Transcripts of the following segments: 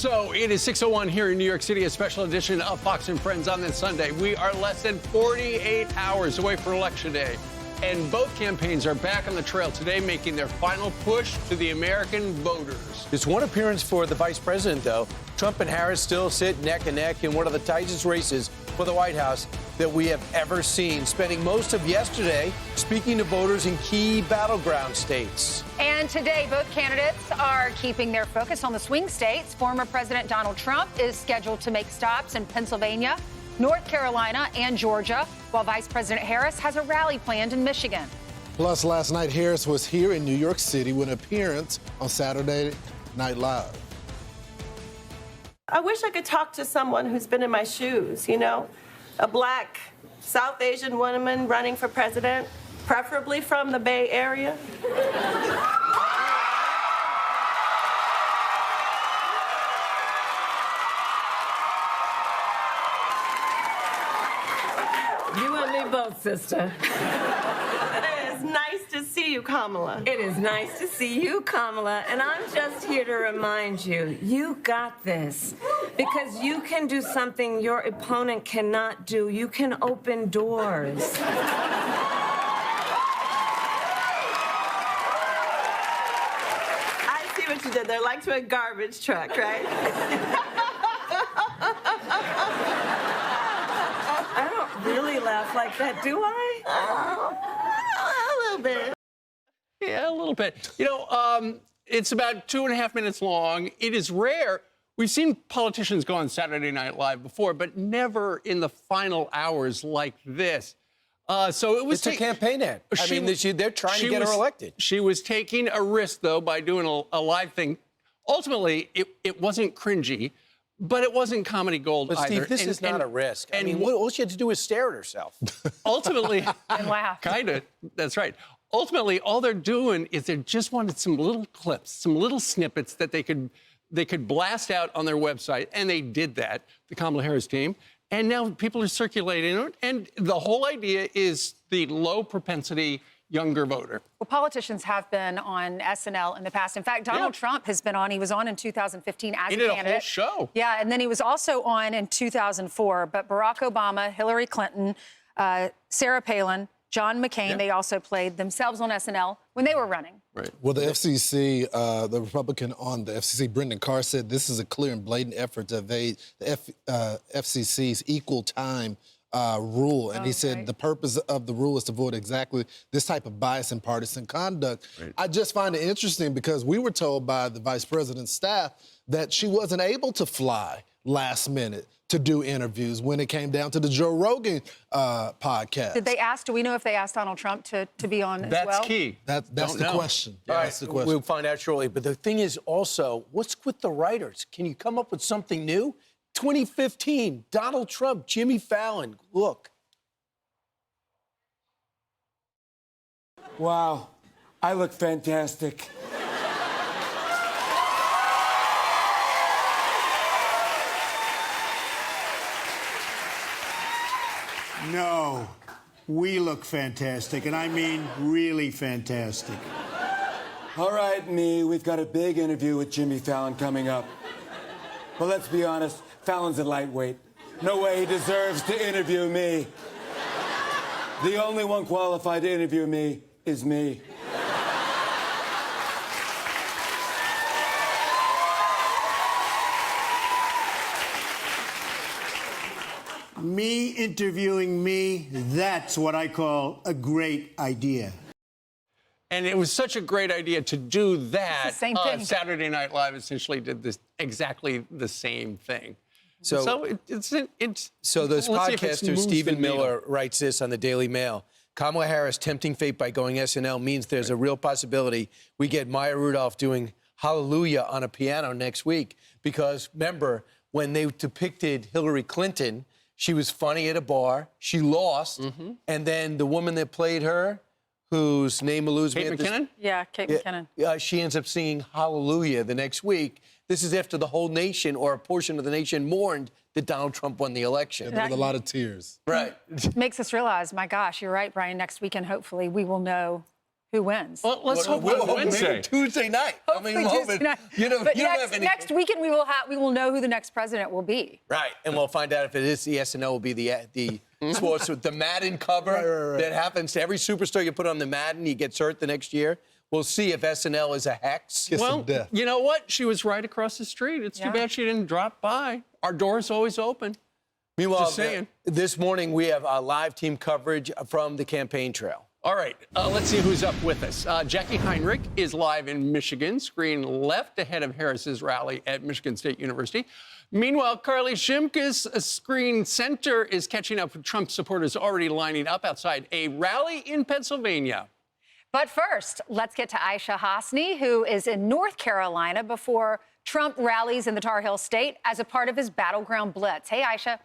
So it is 6:01 here in New York City, a special edition of Fox and Friends on this Sunday. We are less than 48 hours away from Election Day, and both campaigns are back on the trail today, making their final push to the American voters. There's one appearance for the vice president, though. Trump and Harris still sit neck and neck in one of the tightest races for the White House that we have ever seen, spending most of yesterday speaking to voters in key battleground states. And today, both candidates are keeping their focus on the swing states. Former President Donald Trump is scheduled to make stops in Pennsylvania, North Carolina, and Georgia, while Vice President Harris has a rally planned in Michigan. Plus, last night, Harris was here in New York City with an appearance on Saturday Night Live. I wish I could talk to someone who's been in my shoes, you know, a black South Asian woman running for president, preferably from the Bay Area. You and me both, sister. It is nice to see you, Kamala. It is nice to see you, Kamala. And I'm just here to remind you, you got this. Because you can do something your opponent cannot do. You can open doors. I see what you did there, like to a garbage truck, right? I don't really laugh like that, do I? A little bit. Yeah, a little bit. You know, it's about 2.5 minutes long. It is rare. We've seen politicians go on Saturday Night Live before, but never in the final hours like this. So it was It's a campaign ad. I mean, they're trying to get her elected. She was taking a risk, though, by doing a live thing. Ultimately, it wasn't cringy, but it wasn't comedy gold But either. Steve, this is not a risk. I mean, all she had to do was stare at herself. Ultimately, And laugh. kind of. That's right. Ultimately, all they're doing is they just wanted some little clips, some little snippets that they could blast out on their website, and they did that, the Kamala Harris team. And now people are circulating it, and the whole idea is the low propensity younger voter. Well, politicians have been on SNL in the past. In fact, Donald Trump has been on. He was on in 2015 as He a did candidate. a whole show. Yeah, and then he was also on in 2004. But Barack Obama, Hillary Clinton, Sarah Palin, John McCain, they also played themselves on SNL when they were running. Right. Well, the FCC, the Republican on the FCC, Brendan Carr, said this is a clear and blatant effort to evade the FCC's equal time rule. And he said the purpose of the rule is to avoid exactly this type of bias and partisan conduct. Right. I just find it interesting because we were told by the vice president's staff that she wasn't able to fly last minute to do interviews when it came down to the Joe Rogan podcast. Did they ask, do we know if they asked Donald Trump to be on as well? That's key. That's the question. All right, That's the question. we'll find out shortly. But the thing is also, what's with the writers? Can you come up with something new? 2015, Donald Trump, Jimmy Fallon, look. Wow, I look fantastic. No, we look fantastic, and I mean really fantastic. All right, we've got a big interview with Jimmy Fallon coming up. But let's be honest, Fallon's a lightweight. No way he deserves to interview me. The only one qualified to interview me is me. Me interviewing me, that's what I call a great idea. And it was such a great idea to do that. It's the same thing. Saturday Night Live essentially did this exactly the same thing. So it's those let's see if it podcasters, moves Stephen the needle. Miller writes this on the Daily Mail. Kamala Harris tempting fate by going SNL means there's a real possibility we get Maya Rudolph doing Hallelujah on a piano next week. Because remember, when they depicted Hillary Clinton, she was funny at a bar, she lost, and then the woman that played her, whose name eludes me. Kate McKinnon? Yeah, Kate McKinnon. She ends up singing Hallelujah the next week. This is after the whole nation or a portion of the nation mourned that Donald Trump won the election. With a lot of tears. Right. Makes us realize, my gosh, you're right, Brian, next weekend, hopefully, we will know who wins. Well, let's hope We'll on hope Wednesday. maybe Tuesday night. Hopefully we'll hope Tuesday it- night. You know, But you don't have any. next weekend we will know who the next president will be. Right, and we'll find out if it is the SNL will be the sports with the Madden cover that happens to every superstar you put on the Madden, he gets hurt the next year. We'll see if SNL is a hex. Well, you know what? She was right across the street. It's too bad she didn't drop by. Our door's always open. Meanwhile, Just saying. This morning we have live team coverage from the campaign trail. All right, let's see who's up with us. Jackie Heinrich is live in Michigan, screen left ahead of Harris's rally at Michigan State University. Meanwhile, Carly Shimkus, screen center, is catching up with Trump supporters already lining up outside a rally in Pennsylvania. But first, let's get to Aishah Hasnie, who is in North Carolina before Trump rallies in the Tar Heel state as a part of his battleground blitz. Hey, Aishah.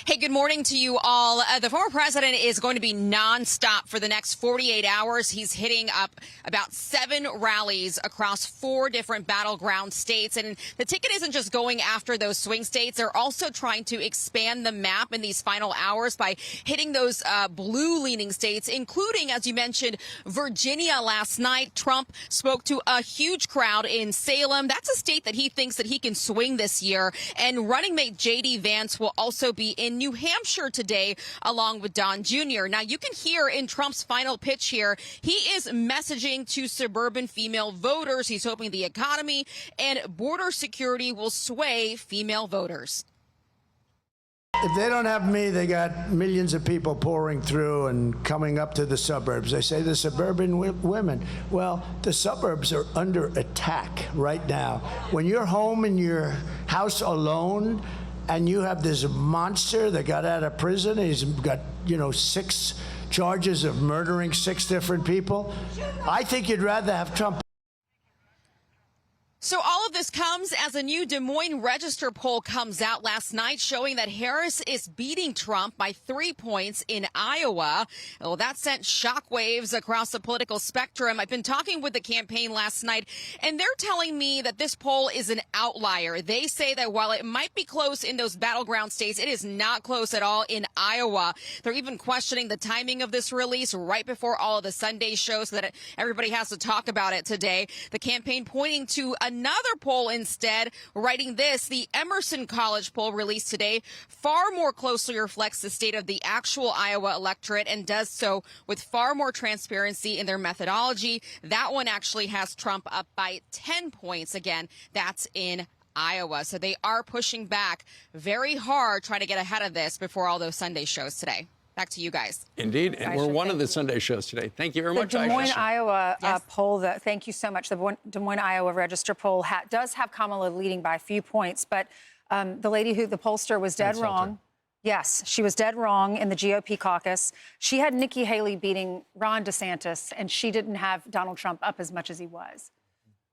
Hey, good morning to you all. The former president is going to be nonstop for the next 48 hours. He's hitting up about 7 rallies across 4 different battleground states. And the ticket isn't just going after those swing states. They're also trying to expand the map in these final hours by hitting those blue-leaning states, including, as you mentioned, Virginia last night. Trump spoke to a huge crowd in Salem. That's a state that he thinks that he can swing this year. And running mate J.D. Vance will also be in New Hampshire today, along with Don Jr. Now, you can hear in Trump's final pitch here, he is messaging to suburban female voters. He's hoping the economy and border security will sway female voters. If they don't have me, they got millions of people pouring through and coming up to the suburbs. They say the suburban women. Well, the suburbs are under attack right now. When you're home in your house alone, and you have this monster that got out of prison. He's got, 6 charges of murdering 6 different people. I think you'd rather have Trump. So all of this comes as a new Des Moines Register poll comes out last night showing that Harris is beating Trump by 3 points in Iowa. Well, that sent shockwaves across the political spectrum. I've been talking with the campaign last night, and they're telling me that this poll is an outlier. They say that while it might be close in those battleground states, it is not close at all in Iowa. They're even questioning the timing of this release right before all of the Sunday shows so that everybody has to talk about it today. The campaign pointing to another poll instead, writing this: the Emerson College poll released today far more closely reflects the state of the actual Iowa electorate and does so with far more transparency in their methodology. That one actually has Trump up by 10 points. Again, that's in Iowa. So they are pushing back very hard, trying to get ahead of this before all those Sunday shows today. Back to you guys. Indeed, and we're one of the Sunday shows today. Thank you very much, The Des Moines, Aisha. Iowa poll, thank you so much. The Des Moines, Iowa Register poll does have Kamala leading by a few points, but the lady who the pollster was dead wrong. Yes, she was dead wrong in the GOP caucus. She had Nikki Haley beating Ron DeSantis, and she didn't have Donald Trump up as much as he was.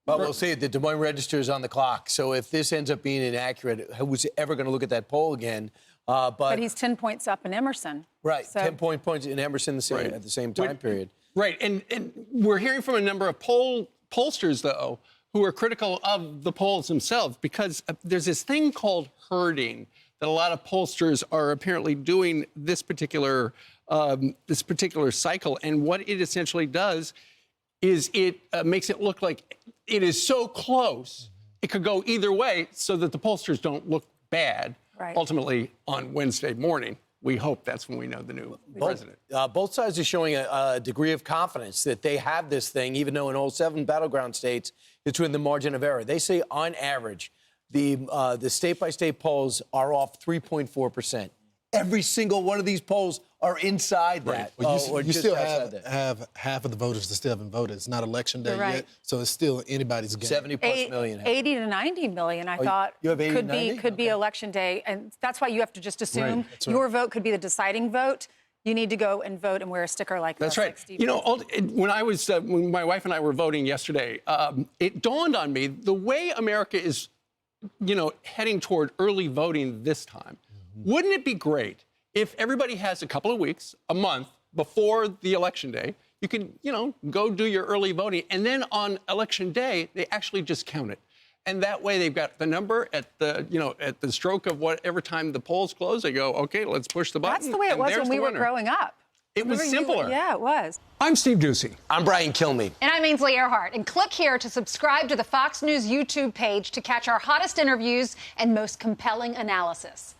But we'll see. The Des Moines Register is on the clock. So if this ends up being inaccurate, who's ever going to look at that poll again? But he's 10 points up in Emerson. Right, So, 10 points in Emerson at the same time period. Right, and we're hearing from a number of pollsters, though, who are critical of the polls themselves because there's this thing called herding that a lot of pollsters are apparently doing this particular cycle. And what it essentially does is it makes it look like it is so close, it could go either way so that the pollsters don't look bad. Right. Ultimately, on Wednesday morning, we hope that's when we know the new president. Both sides are showing a degree of confidence that they have this thing, even though in all 7 battleground states, it's within the margin of error. They say, on average, the state-by-state polls are off 3.4%. Every single one of these polls are inside that. Well, you still have have half of the voters that still haven't voted. It's not election day You're right. yet, so it's still anybody's game. 70+ million. 80 to 90 million, I thought, you have 80 to 90? could be election day. And that's why you have to just assume Right. your vote could be the deciding vote. You need to go and vote and wear a sticker like That's right. You know, when my wife and I were voting yesterday, it dawned on me the way America is, heading toward early voting this time. Wouldn't it be great if everybody has a couple of weeks, a month before the election day, you can, go do your early voting, and then on election day they actually just count it, and that way they've got the number at the, at the stroke of whatever time the polls close. They go, okay, let's push the button. That's the way it was when we were growing up. It was simpler. Yeah, it was. I'm Steve Doocy. I'm Brian Kilmeade. And I'm Ainsley Earhart. And click here to subscribe to the Fox News YouTube page to catch our hottest interviews and most compelling analysis.